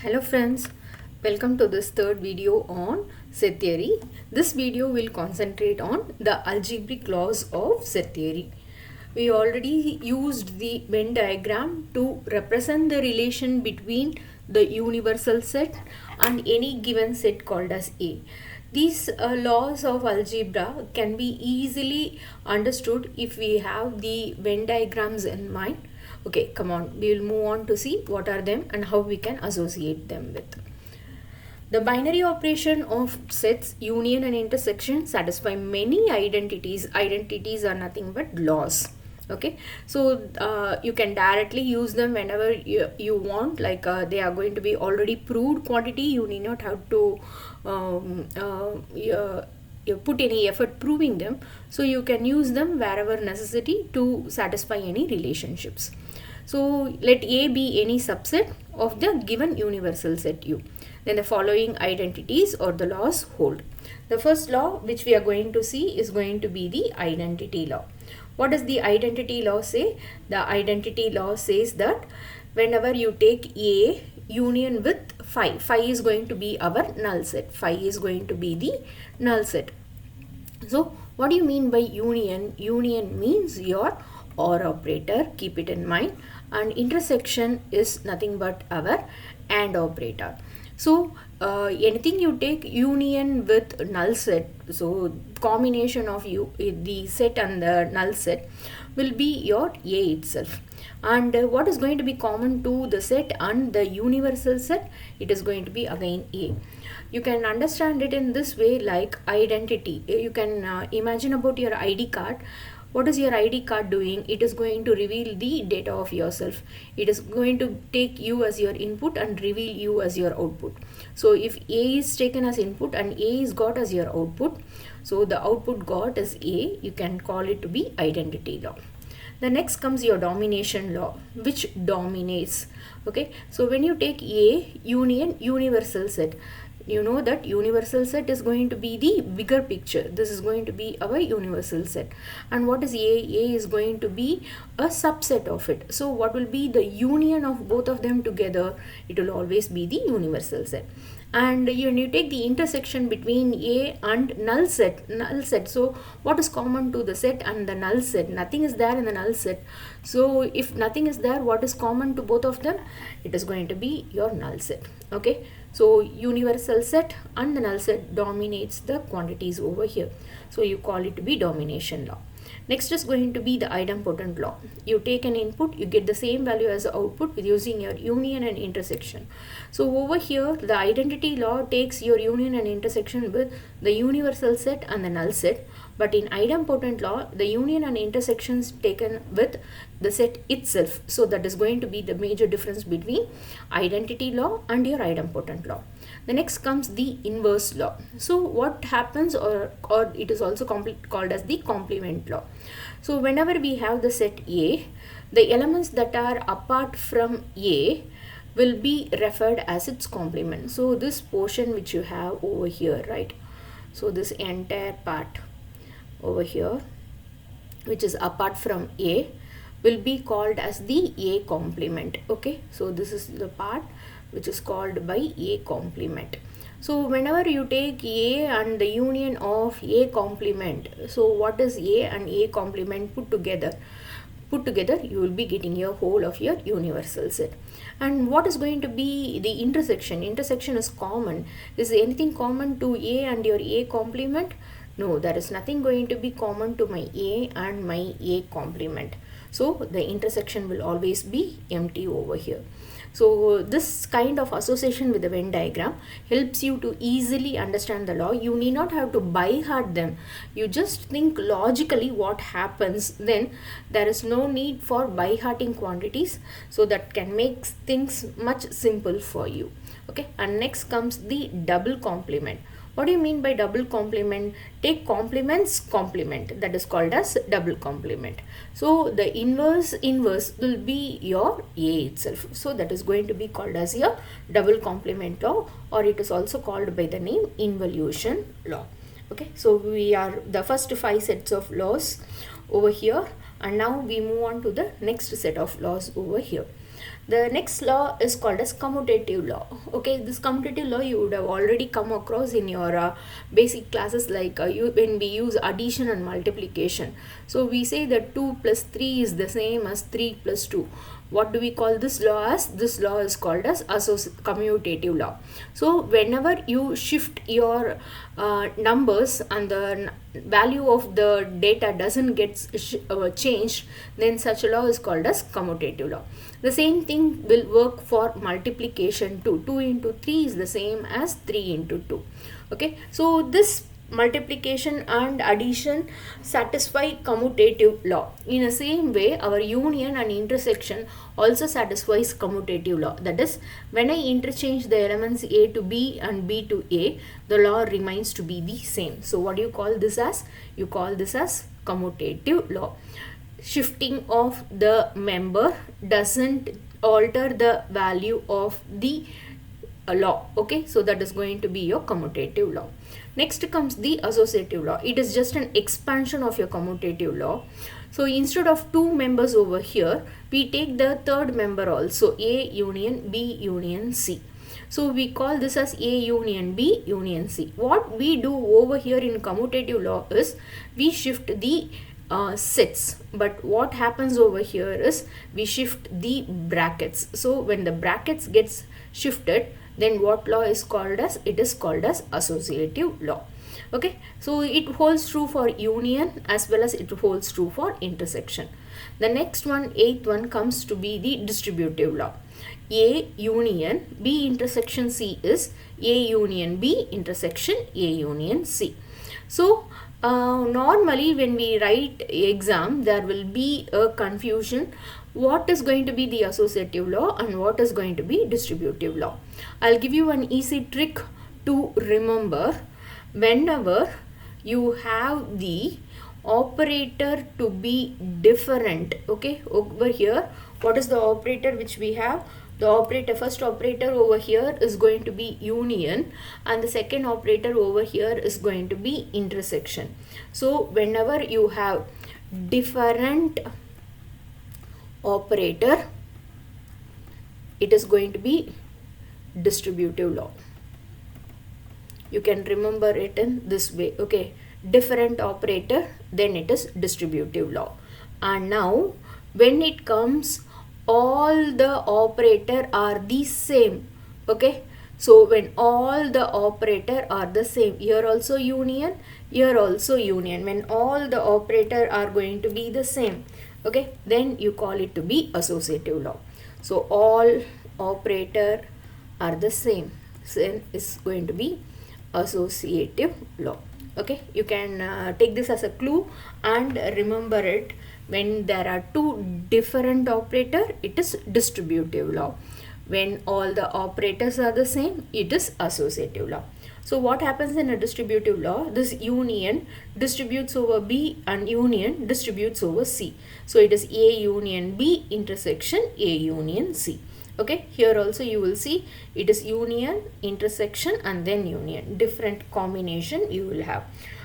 Hello friends, welcome to this third video on set theory. This video will concentrate on the algebraic laws of set theory. We already used the Venn diagram to represent the relation between the universal set and any given set called as A. These laws of algebra can be easily understood if we have the Venn diagrams in mind. Okay, come on, we will move on to see what are them and how we can associate them with. The binary operation of sets, union and intersection satisfy many identities. Identities are nothing but laws. Okay, so you can directly use them whenever you want, like they are going to be already proved quantity. You need not have to you put any effort proving them, so you can use them wherever necessity to satisfy any relationships. So let A be any subset of the given universal set U. Then the following identities or the laws hold. The first law which we are going to see is going to be the identity law. What does the identity law say? The identity law says that whenever you take A union with phi, phi is going to be our null set. Phi is going to be the null set. So what do you mean by union? Union means your OR operator, keep it in mind, and intersection is nothing but our AND operator. So anything you take union with null set, so combination of the set and the null set will be your A itself. And what is going to be common to the set and the universal set? It is going to be again A. You can understand it in this way, like identity. You can imagine about your ID card. What is your ID card doing? It is going to reveal the data of yourself. It is going to take you as your input and reveal you as your output. So if A is taken as input and A is got as your output, so the output got as A, you can call it to be identity law. The next comes your domination law, which dominates. Okay, so when you take A union universal set, you know that universal set is going to be the bigger picture. This is going to be our universal set. And what is A? A is going to be a subset of it. So what will be the union of both of them together? It will always be the universal set. And when you take the intersection between A and null set, so what is common to the set and the null set? Nothing is there in the null set. So if nothing is there, what is common to both of them? It is going to be your null set. Okay, so universal set and the null set dominates the quantities over here. So you call it to be domination law. Next is going to be the idempotent law. You take an input, you get the same value as the output with using your union and intersection. So over here, the identity law takes your union and intersection with the universal set and the null set. But in idempotent law, the union and intersections taken with the set itself. So that is going to be the major difference between identity law and your idempotent law. The next comes the inverse law. So what happens, or it is also called as the complement law. So whenever we have the set A, the elements that are apart from A will be referred as its complement. So this portion which you have over here, right? So this entire part over here, which is apart from A, will be called as the A complement. Okay, so this is the part which is called by A complement. So whenever you take A and the union of A complement, so what is A and A complement put together, you will be getting your whole of your universal set. And what is going to be the intersection? Intersection is common. Is anything common to A and your A complement? No, there is nothing going to be common to my A and my A complement. So the intersection will always be empty over here. So this kind of association with the Venn diagram helps you to easily understand the law. You need not have to by heart them. You just think logically what happens. Then there is no need for by hearting quantities. So that can make things much simple for you. Okay, and next comes the double complement. What do you mean by double complement? Take complements complement, that is called as double complement. So the inverse will be your A itself. So that is going to be called as your double complement law, or it is also called by the name involution law. Okay, so we are the first 5 sets of laws over here, and now we move on to the next set of laws over here. The next law is called as commutative law. Okay, this commutative law you would have already come across in your basic classes, like when we use addition and multiplication. So we say that 2 plus 3 is the same as 3 plus 2. What do we call this law as? This law is called as commutative law. So whenever you shift your numbers and the value of the data doesn't get changed, then such a law is called as commutative law. The same thing will work for multiplication too. 2 into 3 is the same as 3 into 2. Okay, so this multiplication and addition satisfy commutative law. In the same way, our union and intersection also satisfies commutative law. That is, when I interchange the elements A to B and B to A, the law remains to be the same. So what do you call this as? You call this as commutative law. Shifting of the member doesn't alter the value of the law. Okay, so that is going to be your commutative law. Next comes the associative law. It is just an expansion of your commutative law. So instead of two members over here, we take the third member also, A union B union C. So we call this as A union B union C. What we do over here in commutative law is we shift the sets, but what happens over here is we shift the brackets. So when the brackets gets shifted, then what law is called as? It is called as associative law. Okay, so it holds true for union as well as it holds true for intersection. The next one, eighth one, comes to be the distributive law. A union B intersection C is A union B intersection A union C. So normally when we write exam, there will be a confusion. What is going to be the associative law and what is going to be distributive law? I'll give you an easy trick to remember. Whenever you have the operator to be different, okay, over here, what is the operator which we have? The operator, first operator over here is going to be union, and the second operator over here is going to be intersection. So whenever you have different operator, it is going to be distributive law. You can remember it in this way. Okay, different operator, then it is distributive law. And now when it comes, all the operator are the same. Okay, so when all the operator are the same, here also union, here also union, when all the operator are going to be the same, okay, then you call it to be associative law. So all operator are the same, then is going to be associative law. Okay, you can take this as a clue and remember it. When there are two different operator, it is distributive law. When all the operators are the same, it is associative law. So what happens in a distributive law? This union distributes over B and union distributes over C. So it is A union B intersection A union C. Okay, here also you will see it is union, intersection and then union. Different combination you will have.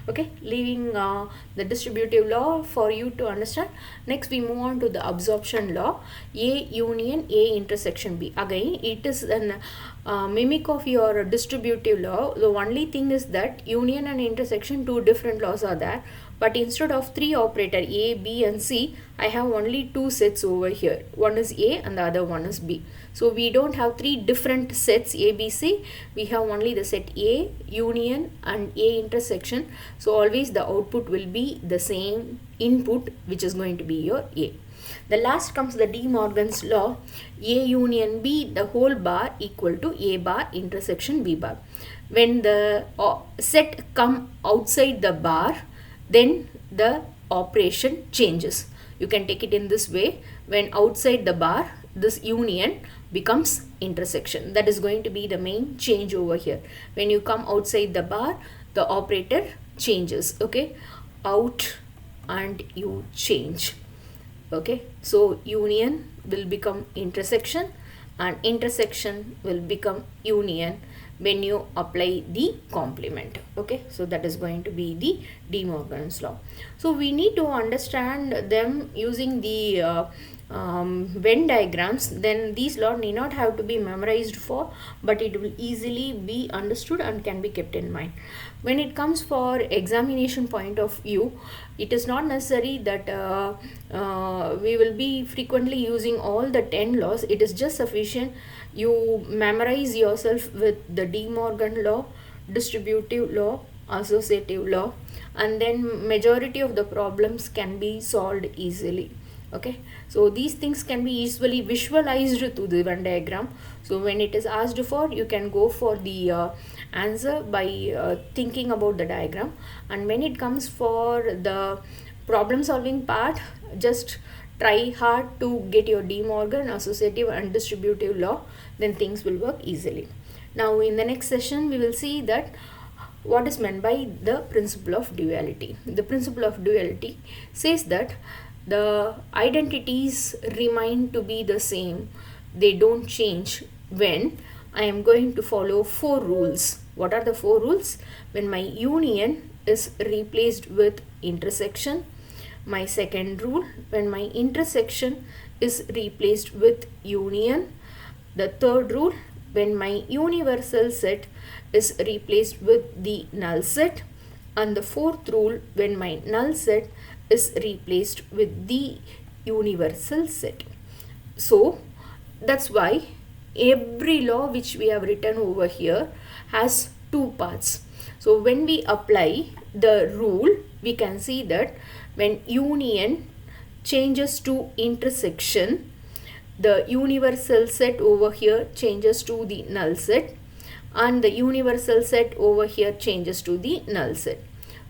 Okay, leaving the distributive law for you to understand. Next we move on to the absorption law. A union A intersection B. Again it is an mimic of your distributive law. The only thing is that union and intersection, two different laws are there, but instead of three operator A, B and C, I have only two sets over here. One is A and the other one is B. So we don't have three different sets A, B, C. We have only the set A, union and A intersection. So always the output will be the same input, which is going to be your A. The last comes the De Morgan's law. A union B, the whole bar equal to A bar intersection B bar. When the set come outside the bar, then the operation changes. You can take it in this way. When outside the bar, this union becomes intersection. That is going to be the main change over here. When you come outside the bar, the operator changes. Okay, out and you change. Okay, so union will become intersection and intersection will become union when you apply the complement. Okay, so that is going to be the De Morgan's law. So we need to understand them using the Venn diagrams, then these laws need not have to be memorized for, but it will easily be understood and can be kept in mind. When it comes for examination point of view, it is not necessary that we will be frequently using all the 10 laws. It is just sufficient you memorize yourself with the De Morgan law, distributive law, associative law, and then majority of the problems can be solved easily. Okay, so these things can be easily visualized through the Venn diagram. So when it is asked for, you can go for the answer by thinking about the diagram. And when it comes for the problem solving part, just try hard to get your De Morgan, associative and distributive law, then things will work easily. Now in the next session we will see that what is meant by the principle of duality. The principle of duality says that the identities remain to be the same, they don't change when I am going to follow 4 rules. What are the 4 rules? When my union is replaced with intersection. My second rule, when my intersection is replaced with union. The third rule, when my universal set is replaced with the null set. And the fourth rule, when my null set is replaced with the universal set. So that's why every law which we have written over here has 2 parts. So when we apply the rule, we can see that when union changes to intersection, the universal set over here changes to the null set, and the universal set over here changes to the null set.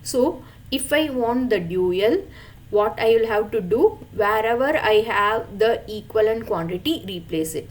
So if I want the dual, what I will have to do, wherever I have the equivalent quantity, replace it.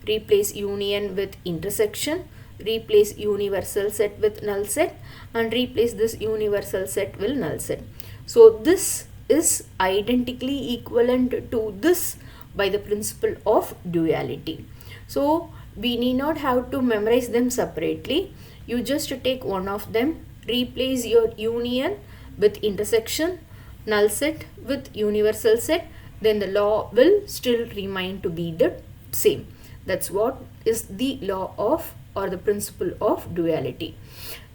Replace union with intersection, replace universal set with null set, and replace this universal set with null set. So this is identically equivalent to this by the principle of duality. So we need not have to memorize them separately. You just take one of them, replace your union with intersection, null set with universal set, then the law will still remain to be the same. That's what is the law of, or the principle of duality.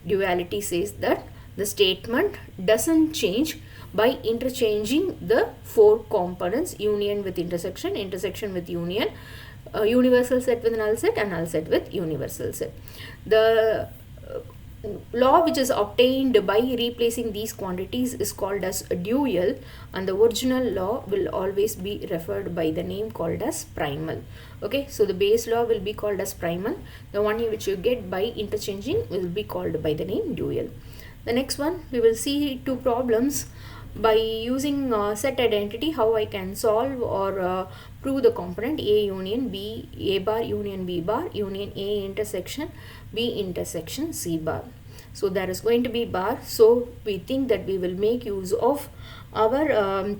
Duality says that the statement doesn't change by interchanging the 4 components: union with intersection, intersection with union, universal set with null set, and null set with universal set. The law which is obtained by replacing these quantities is called as a dual, and the original law will always be referred by the name called as primal. Okay, so the base law will be called as primal. The one which you get by interchanging will be called by the name dual. The next one, we will see 2 problems by using set identity, how I can solve or prove the component A union B, A bar union B bar, union A intersection B intersection C bar. So there is going to be bar, so we think that we will make use of our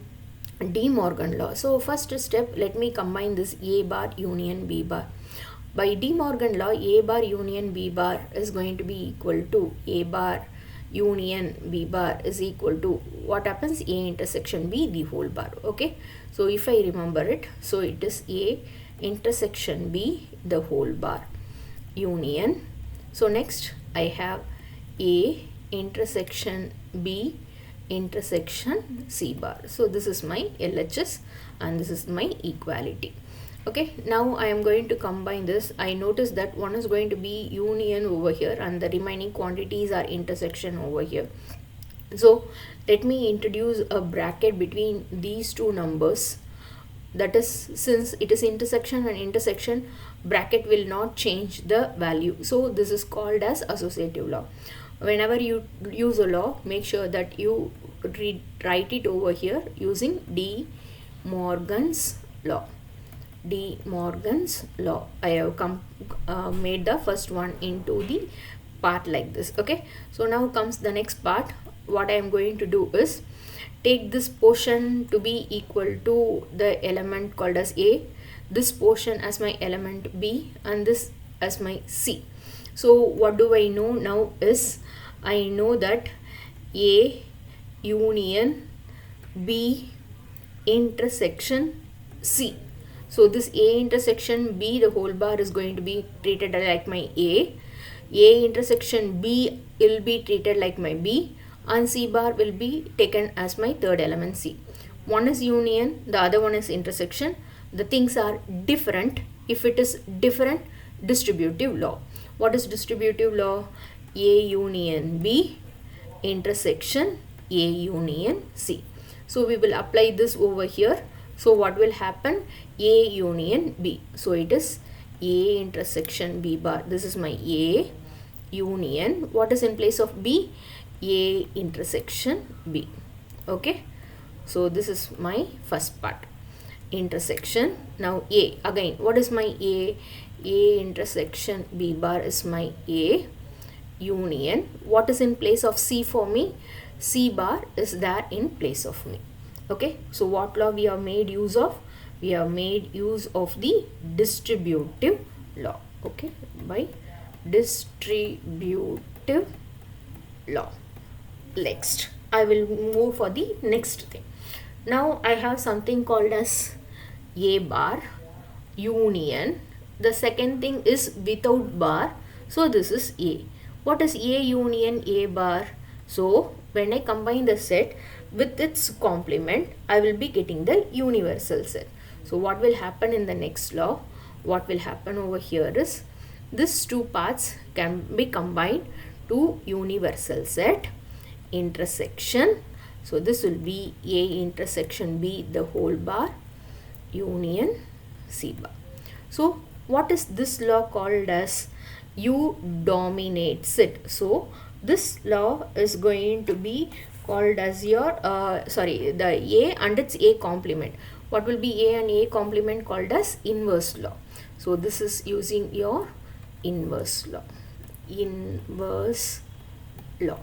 De Morgan law. So first step, let me combine this A bar union B bar. By De Morgan law, A bar union B bar is going to be equal to A bar union B bar is equal to what happens, A intersection B the whole bar. Okay, so if I remember it, so it is A intersection B the whole bar union. So next I have A intersection B intersection C bar. So this is my LHS and this is my equality. Okay, now I am going to combine this. I notice that one is going to be union over here and the remaining quantities are intersection over here. So let me introduce a bracket between these 2 numbers. That is, since it is intersection and intersection, bracket will not change the value. So this is called as associative law. Whenever you use a law, make sure that you write it over here using De Morgan's law. De Morgan's law. I have made the first one into the part like this. Okay, so now comes the next part. What I am going to do is take this portion to be equal to the element called as A, this portion as my element B, and this as my C. So what do I know now is, I know that A union B intersection C. So this A intersection B, the whole bar is going to be treated like my A. A intersection B will be treated like my B, and C bar will be taken as my third element C. One is union, the other one is intersection. The things are different. If it is different, distributive law. What is distributive law? A union B intersection A union C. So we will apply this over here. So what will happen? A union B. So it is A intersection B bar. This is my A union. What is in place of B? A intersection B. Okay. So this is my first part. Intersection. Now A. Again, what is my A? A intersection B bar is my A union. What is in place of C for me? C bar is there in place of me. Okay. So what law we have made use of? We have made use of the distributive law. Okay. By distributive law. Next, I will move for the next thing. Now I have something called as A bar union. The second thing is without bar. So this is A. What is A union A bar? So when I combine the set with its complement, I will be getting the universal set. So what will happen in the next law? What will happen over here is these two parts can be combined to universal set intersection. So this will be A intersection B the whole bar union C bar. So what is this law called as? U dominates it. So this law is going to be called as your the A and its A complement. What will be A and A complement? Called as inverse law. So this is using your inverse law. Inverse law.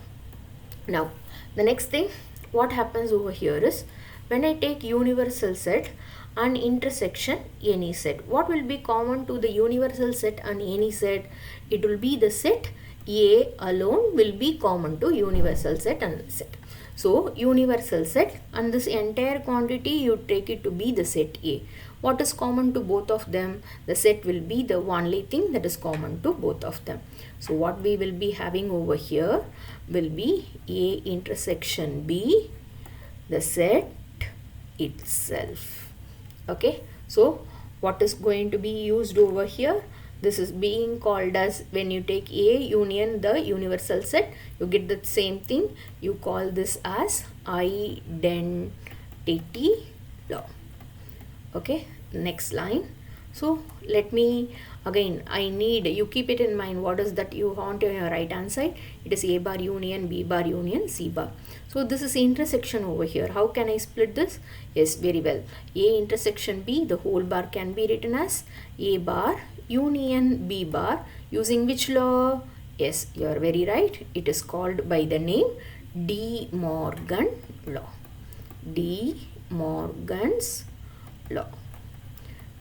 Now the next thing, what happens over here is when I take universal set and intersection any set, what will be common to the universal set and any set? It will be the set A alone will be common to universal set and set. So universal set and this entire quantity you take it to be the set A. What is common to both of them? The set will be the only thing that is common to both of them. So what we will be having over here will be A intersection B, the set itself. Okay. So what is going to be used over here? This is being called as, when you take A union the universal set, you get the same thing. You call this as identity law. Okay, next line. So let me again, I need you keep it in mind. What is that you want on your right hand side? It is A bar union B bar union C bar. So this is intersection over here. How can I split this? Yes, very well. A intersection B, the whole bar can be written as A bar union B bar using which law? Yes, you are very right. It is called by the name De Morgan law. De Morgan's law.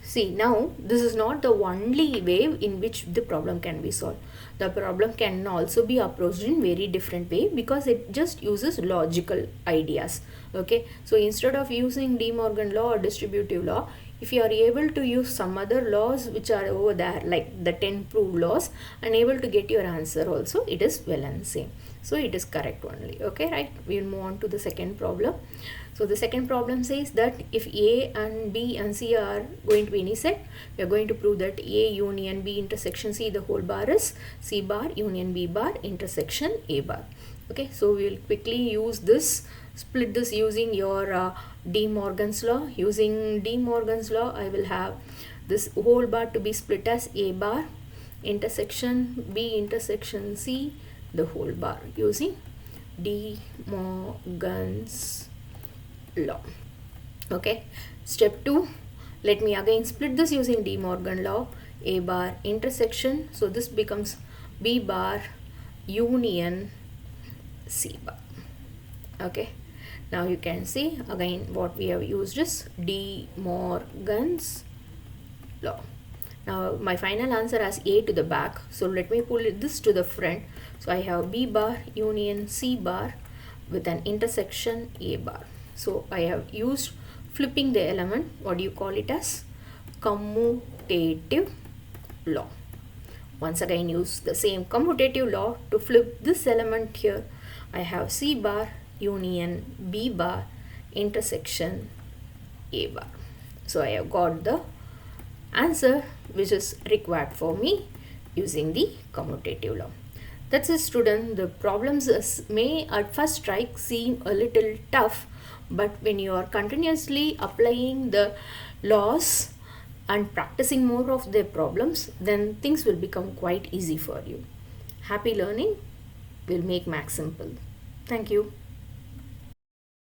See, now this is not the only way in which the problem can be solved. The problem can also be approached in very different way because it just uses logical ideas. Okay, so instead of using De Morgan law or distributive law, if you are able to use some other laws which are over there like the 10 proved laws and able to get your answer also, it is well and same. So it is correct only. Okay, right? We will move on to the second problem. So the second problem says that if A and B and C are going to be any set, we are going to prove that A union B intersection C the whole bar is C bar union B bar intersection A bar. Okay, so we will quickly use this, split this using your De Morgan's law. Using De Morgan's law, I will have this whole bar to be split as A bar intersection B intersection C the whole bar using De Morgan's law. Okay, step 2, let me again split this using De Morgan law. A bar intersection, so this becomes B bar union C bar. Okay, now you can see again what we have used is De Morgan's law. Now my final answer has A to the back, so let me pull this to the front. So I have B bar union C bar with an intersection A bar. So I have used flipping the element, what do you call it as? Commutative law. Once again, use the same commutative law to flip this element here. I have C bar union B bar intersection A bar. So I have got the answer which is required for me using the commutative law. That's it, student. The problems may at first strike seem a little tough, but when you are continuously applying the laws and practicing more of their problems, then things will become quite easy for you. Happy learning will make math simple. Thank you.